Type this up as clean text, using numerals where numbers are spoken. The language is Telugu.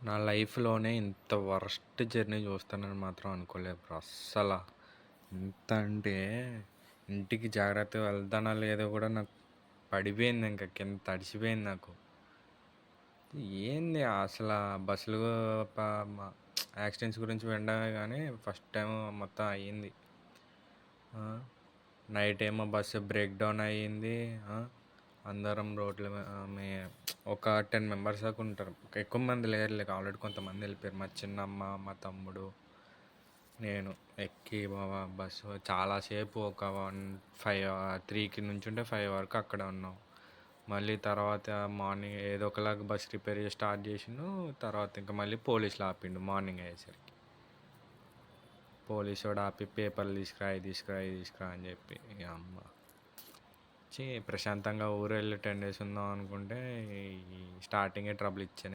నా లైఫ్‌లోనే ఇంత వరస్ట్ జర్నీ చూస్తానని మాత్రం అనుకోలేదు బ్రో అస్సల. ఎంత అంటే ఇంటికి జాగ్రత్తగా వెళ్తానో లేదో కూడా నాకు పడిపోయిందింక కింద తడిసిపోయింది నాకు. ఏంది అసల బస్సులు ప మ యాక్సిడెంట్స్ గురించి వినడమే గానీ ఫస్ట్ టైమ్ మొత్తం అయ్యింది. ఆ! నైటేమో బస్సు బ్రేక్ డౌన్ అయ్యింది. ఆ! అందరం రోడ్ల మీ ఒక 10 మెంబర్స్ దాకా ఉంటారు. ఎక్కువ మంది లేరులే ఆల్రెడీ కొంతమంది వెళ్ళిపోయారు. మా చిన్నమ్మ, మా తమ్ముడు, నేను ఎక్కి బస్సు చాలా సేపు ఒక 3కి నుంచుంటే 5 వరకు అక్కడే ఉన్నాం. మళ్ళీ తర్వాత మార్నింగ్ ఏదో ఒకలాగా బస్ రిపేర్ చేసి స్టార్ట్ చేసిండు. తర్వాత ఇంక మళ్ళీ పోలీసులు ఆపిండు మార్నింగ్ అయ్యేసరికి. పోలీసోడు ఆపి పేపర్లు తీసుకురా, అయి తీసుకురా, ఇది తీసుకురా అని చెప్పి ఇక అమ్మ ప్రశాంతంగా ఊరెళ్ళి 10 డేస్ ఉందాం అనుకుంటే ఈ స్టార్టింగే ట్రబుల్ ఇచ్చాను.